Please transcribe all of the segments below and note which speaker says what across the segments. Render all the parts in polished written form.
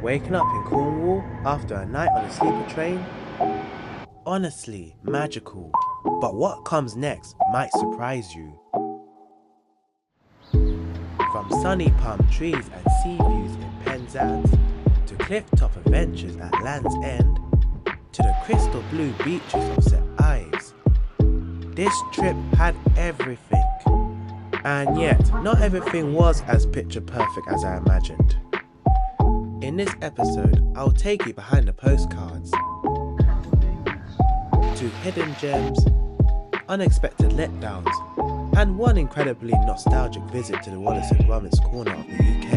Speaker 1: Waking up in Cornwall after a night on a sleeper train? Honestly, magical. But what comes next might surprise you. From sunny palm trees and sea views in Penzance, to cliff-top adventures at Land's End, to the crystal blue beaches of St Ives, this trip had everything. And yet, not everything was as picture perfect as I imagined. In this episode, I'll take you behind the postcards, to hidden gems, unexpected letdowns, and one incredibly nostalgic visit to the Wallace Gromit's corner of the UK.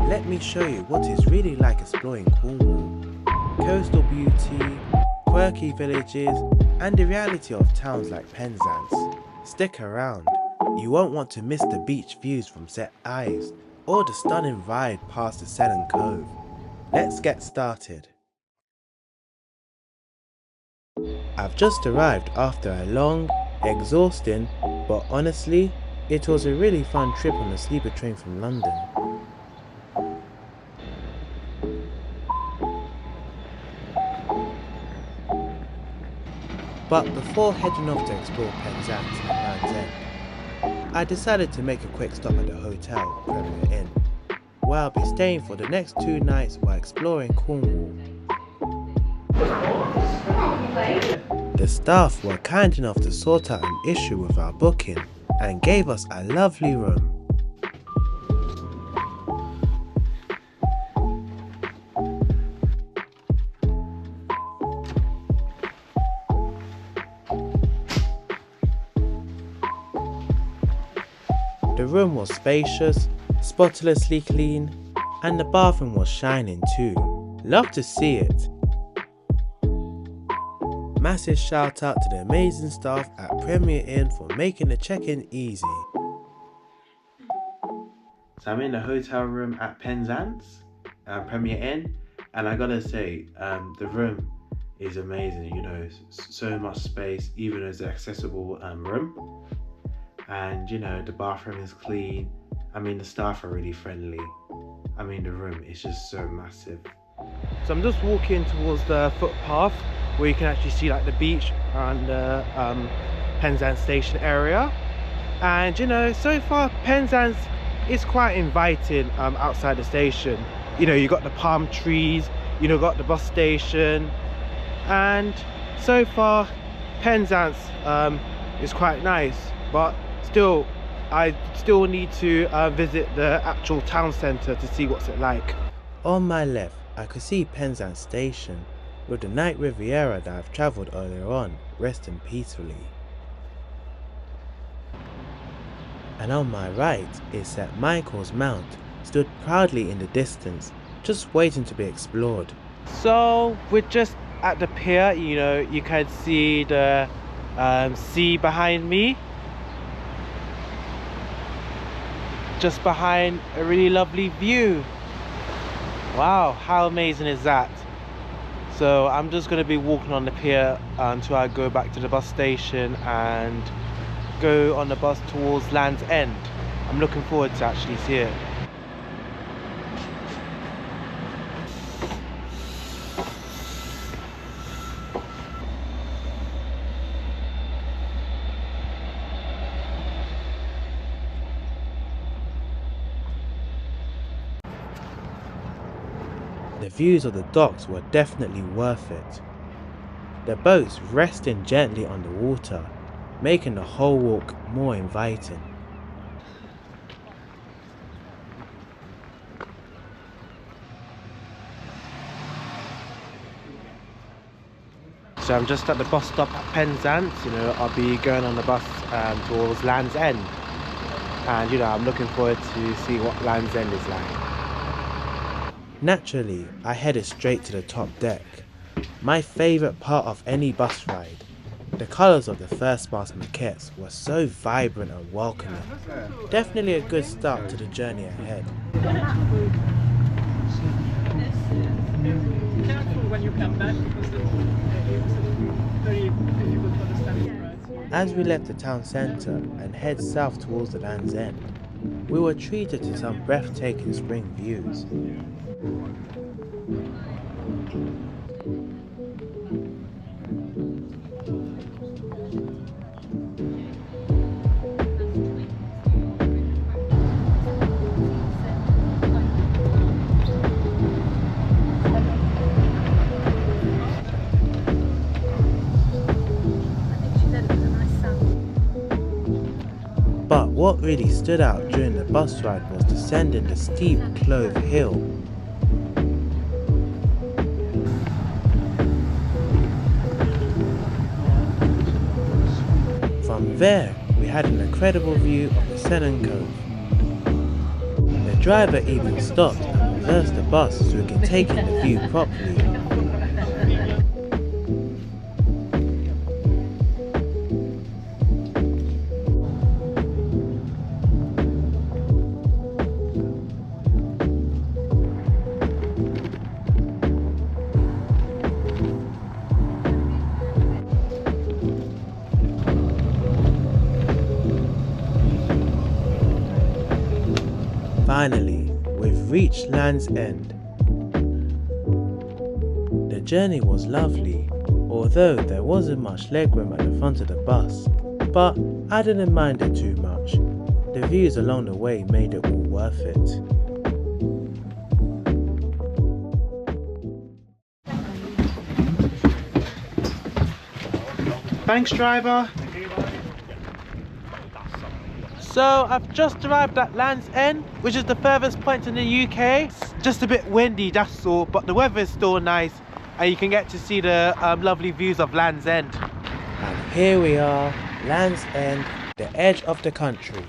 Speaker 1: Let me show you what it's really like exploring Cornwall, coastal beauty, quirky villages, and the reality of towns like Penzance. Stick around, you won't want to miss the beach views from St Ives or the stunning ride past the Scenic Cove. Let's get started. I've just arrived after a long, exhausting, but honestly, it was a really fun trip on a sleeper train from London. But before heading off to explore Penzance and Land's End, I decided to make a quick stop at the hotel, Pier Inn, where I'll be staying for the next 2 nights while exploring Cornwall. The staff were kind enough to sort out an issue with our booking and gave us a lovely room. The room was spacious, spotlessly clean, and the bathroom was shining too. Love to see it. Massive shout out to the amazing staff at Pier Inn for making the check-in easy. So I'm in the hotel room at Penzance, Pier Inn, and I gotta say, the room is amazing. You know, so much space, even as an accessible room. And you know, the bathroom is clean. I mean, the staff are really friendly. I mean, the room is just so massive. So I'm just walking towards the footpath where you can actually see like the beach and the Penzance station area. And you know, so far Penzance is quite inviting outside the station. You know, you got the palm trees, you know, got the bus station, and so far Penzance is quite nice. But still, I still need to visit the actual town centre to see what's it like. On my left, I could see Penzance station with the night Riviera that I've travelled earlier on, resting peacefully. And on my right is St Michael's Mount, stood proudly in the distance, just waiting to be explored. So we're just at the pier. You know, you can see the sea behind me. Just behind a really lovely view. Wow, how amazing is that? So I'm just going to be walking on the pier until I go back to the bus station and go on the bus towards Land's End. I'm looking forward to actually see it. The views of the docks were definitely worth it. The boats resting gently on the water, making the whole walk more inviting. So I'm just at the bus stop at Penzance. You know, I'll be going on the bus towards Land's End, and you know, I'm looking forward to see what Land's End is like. Naturally, I headed straight to the top deck. My favourite part of any bus ride. The colours of the first class maquettes were so vibrant and welcoming. Definitely a good start to the journey ahead. Careful when you come back because it's very difficult to understand. As we left the town centre and head south towards the Land's End,
Speaker 2: we were treated to some breathtaking spring views. But what really stood out during the bus ride was descending the steep Clove Hill. From there, we had an incredible view of the Senon Cove. The driver even stopped and reversed the bus so we could take in the view properly. Finally, we've reached Land's End. The journey was lovely, although there wasn't much legroom at the front of the bus, but I didn't mind it too much. The views along the way made it all worth it.
Speaker 1: Thanks, driver.
Speaker 2: So I've just arrived at Land's End, which is the furthest point in the UK. It's just a bit windy, that's all, but the weather is still nice and you can get to see the lovely views of Land's End. And here we are, Land's End, the edge of the country.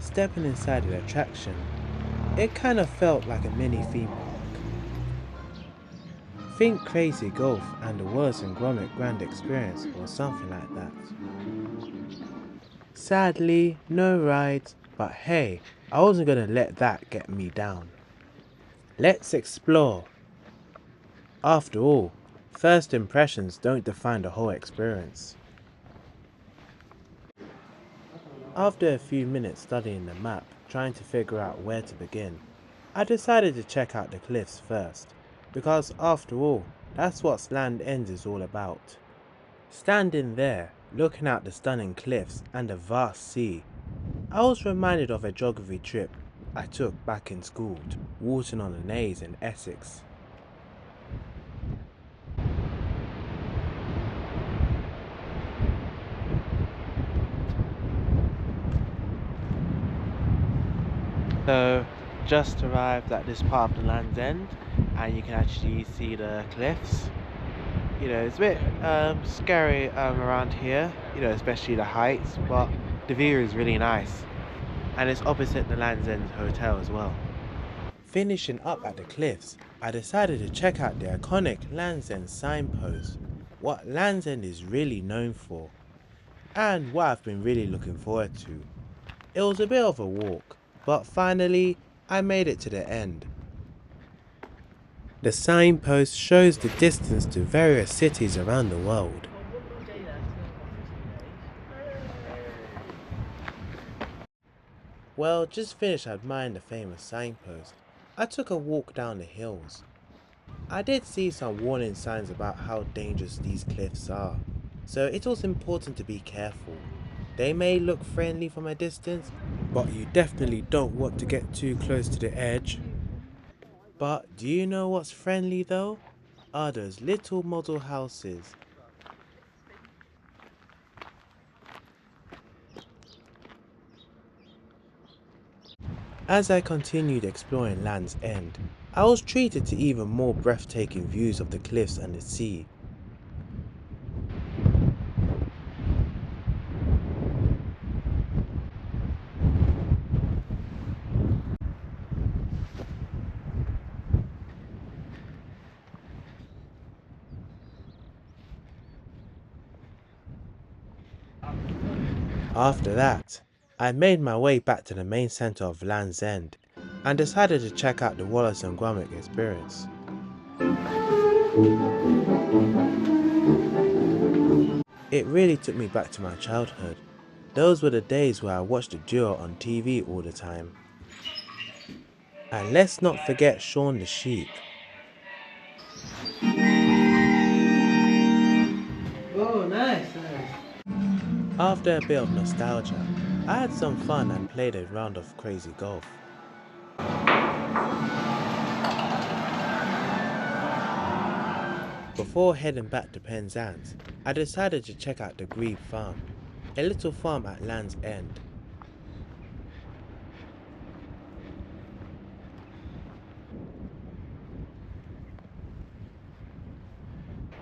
Speaker 2: Stepping inside the attraction, it kind of felt like a mini theme park. Think Crazy Golf and the Wallace Gromit Grand Experience or something like that. Sadly, no rides, but hey, I wasn't gonna let that get me down. Let's explore. After all, first impressions don't define the whole experience. After a few minutes studying the map, trying to figure out where to begin, I decided to check out the cliffs first, because after all, that's what Land's End is all about. Standing there, looking at the stunning cliffs and the vast sea, I was reminded of a geography trip I took back in school to Walton-on-the-Naze in Essex. So, just arrived at this part of the Land's End and you can actually see the cliffs. You know, it's a bit scary around here, you know, especially the heights, but the view is really nice. And it's opposite the Land's End Hotel as well. Finishing up at the cliffs, I decided to check out the iconic Land's End signpost, what Land's End is really known for, and what I've been really looking forward to. It was a bit of a walk, but finally I made it to the end. The signpost shows the distance to various cities around the world. Well, just finished admiring the famous signpost, I took a walk down the hills. I did see some warning signs about how dangerous these cliffs are, so it was important to be careful. They may look friendly from a distance, but you definitely don't want to get too close to the edge. But do you know what's friendly though? Are those little model houses. As I continued exploring Land's End, I was treated to even more breathtaking views of the cliffs and the sea. After that, I made my way back to the main centre of Land's End and decided to check out the Wallace and Gromit experience. It really took me back to my childhood. Those were the days where I watched the duo on TV all the time. And let's not forget Shaun the sheep.
Speaker 1: Oh, nice.
Speaker 2: After a bit of nostalgia, I had some fun and played a round of crazy golf. Before heading back to Penzance, I decided to check out the Grebe farm, a little farm at Land's End.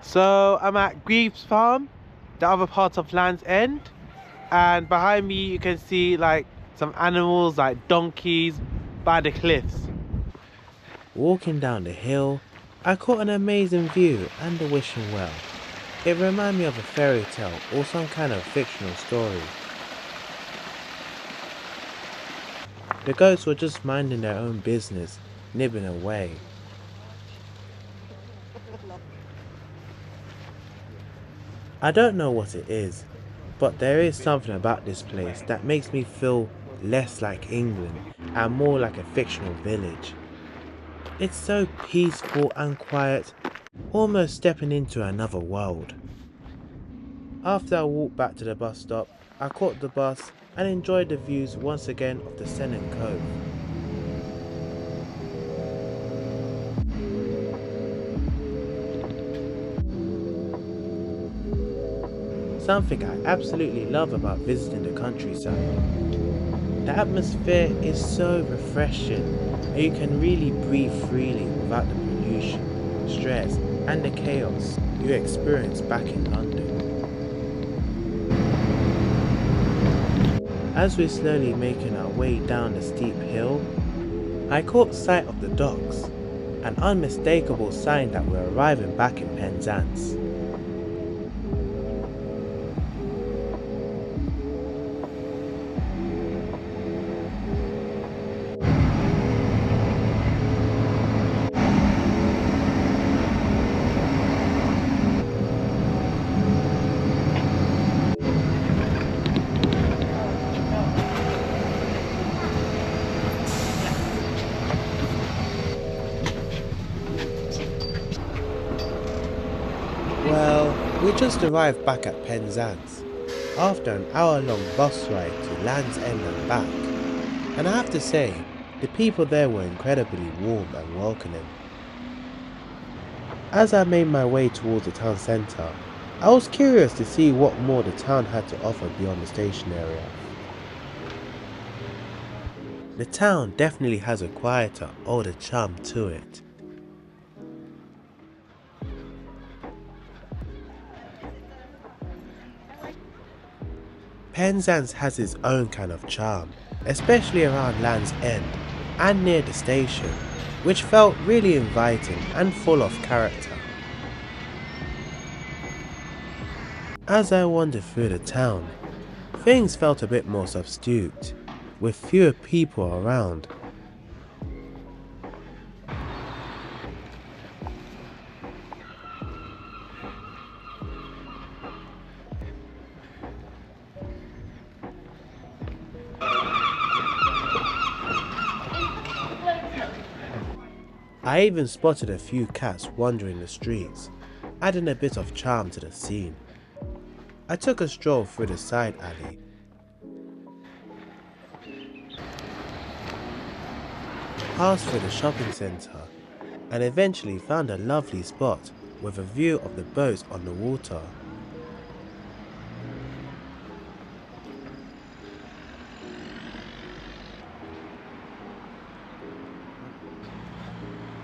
Speaker 2: So I'm at Grebe's farm, the other part of Land's End, and behind me you can see like some animals like donkeys by the cliffs. Walking down the hill, I caught an amazing view and the wishing well. It reminded me of a fairy tale or some kind of fictional story. The goats were just minding their own business, nibbling away. I don't know what it is, but there is something about this place that makes me feel less like England and more like a fictional village. It's so peaceful and quiet, almost stepping into another world. After I walked back to the bus stop, I caught the bus and enjoyed the views once again of the Scenic Cove. Something I absolutely love about visiting the countryside. The atmosphere is so refreshing and you can really breathe freely without the pollution, stress and the chaos you experience back in London. As we're slowly making our way down the steep hill, I caught sight of the docks, an unmistakable sign that we're arriving back in Penzance. Well, we just arrived back at Penzance after an hour-long bus ride to Land's End and back, and I have to say, the people there were incredibly warm and welcoming. As I made my way towards the town centre, I was curious to see what more the town had to offer beyond the station area. The town definitely has a quieter, older charm to it. Penzance has its own kind of charm, especially around Land's End and near the station, which felt really inviting and full of character. As I wandered through the town, things felt a bit more subdued, with fewer people around. I even spotted a few cats wandering the streets, adding a bit of charm to the scene. I took a stroll through the side alley, passed through the shopping centre, and eventually found a lovely spot with a view of the boats on the water.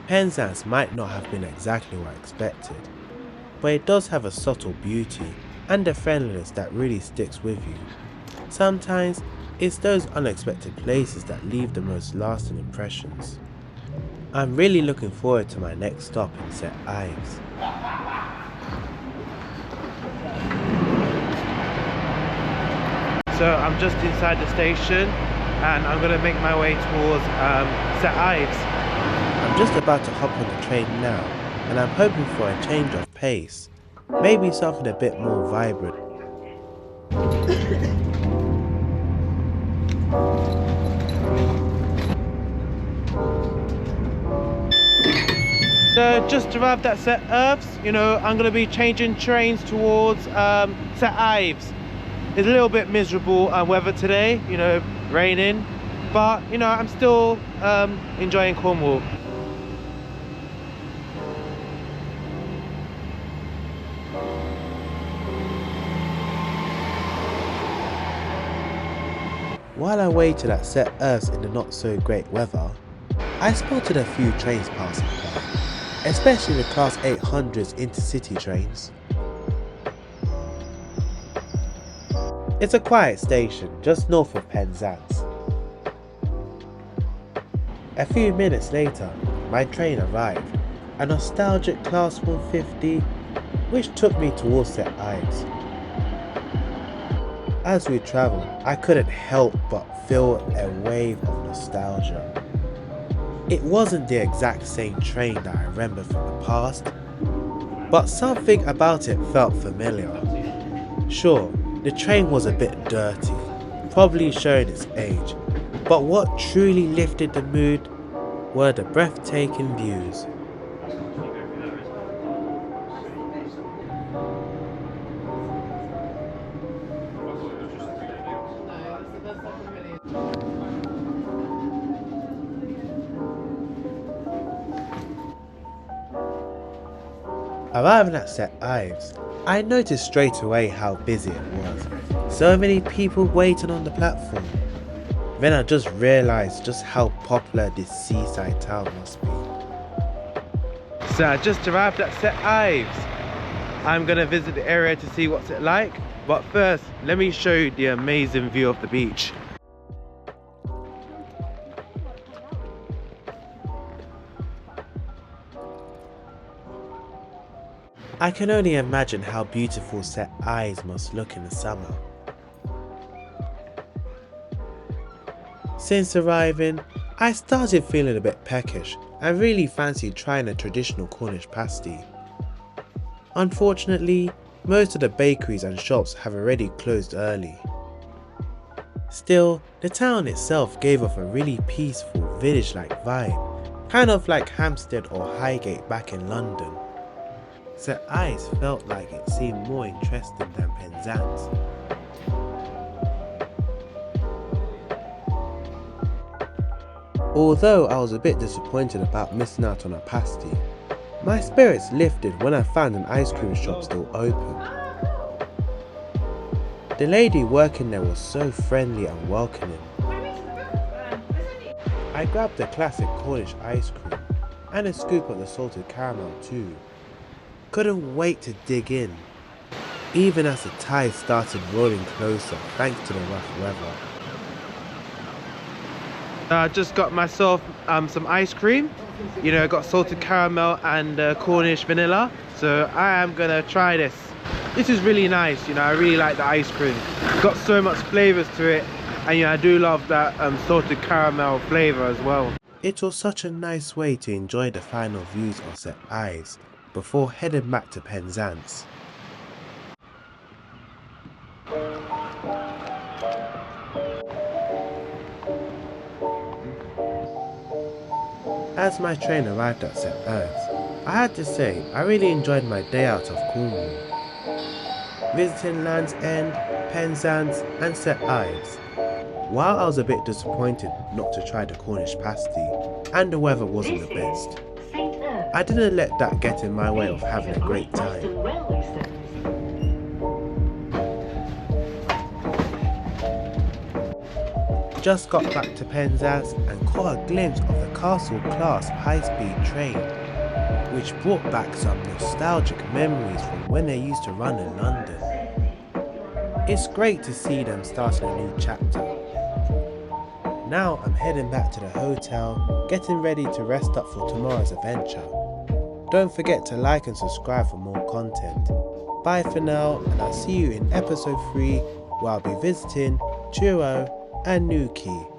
Speaker 2: Penzance might not have been exactly what I expected, but it does have a subtle beauty and a friendliness that really sticks with you. Sometimes it's those unexpected places that leave the most lasting impressions. I'm really looking forward to my next stop in St Ives. So I'm just inside the station and I'm going to make my way towards St Ives. I'm just about to hop on the train now, and I'm hoping for a change of pace, maybe something a bit more vibrant. So just arrived at St Ives. I'm going to be changing trains towards St Ives. It's a little bit miserable weather today, raining, but I'm still enjoying Cornwall. While I waited at St Ives in the not so great weather, I spotted a few trains passing by, especially the Class 800s intercity trains. It's a quiet station just north of Penzance. A few minutes later, my train arrived, a nostalgic Class 150, which took me towards St Ives. As we travelled, I couldn't help but feel a wave of nostalgia. It wasn't the exact same train that I remember from the past, but something about it felt familiar. Sure, the train was a bit dirty, probably showing its age, but what truly lifted the mood were the breathtaking views. Arriving at St Ives, I noticed straight away how busy it was. So many people waiting on the platform. Then I just realised just how popular this seaside town must be. So I just arrived at St Ives. I'm going to visit the area to see what's it like. But first, let me show you the amazing view of the beach. I can only imagine how beautiful St Ives must look in the summer. Since arriving, I started feeling a bit peckish and really fancied trying a traditional Cornish pasty. Unfortunately, most of the bakeries and shops have already closed early. Still, the town itself gave off a really peaceful village-like vibe, kind of like Hampstead or Highgate back in London. St Ives felt like it seemed more interesting than Penzance. Although I was a bit disappointed about missing out on a pasty, my spirits lifted when I found an ice cream shop still open. The lady working there was so friendly and welcoming. I grabbed the classic Cornish ice cream and a scoop of the salted caramel too. Couldn't wait to dig in, even as the tide started rolling closer thanks to the rough weather. I just got myself some ice cream. I got salted caramel and Cornish vanilla. So I am gonna try this. This is really nice. I really like the ice cream. It's got so much flavors to it, and I do love that salted caramel flavor as well. It was such a nice way to enjoy the final views of St Ives before heading back to Penzance. As my train arrived at St Ives, I had to say I really enjoyed my day out of Cornwall. Visiting Land's End, Penzance and St Ives. While I was a bit disappointed not to try the Cornish pasty and the weather wasn't the best, I didn't let that get in my way of having a great time. Just got back to Penzance and caught a glimpse of the Castle Class high-speed train, which brought back some nostalgic memories from when they used to run in London. It's great to see them starting a new chapter. Now I'm heading back to the hotel, getting ready to rest up for tomorrow's adventure. Don't forget to like and subscribe for more content. Bye for now, and I'll see you in episode 3 where I'll be visiting Truro and Newquay.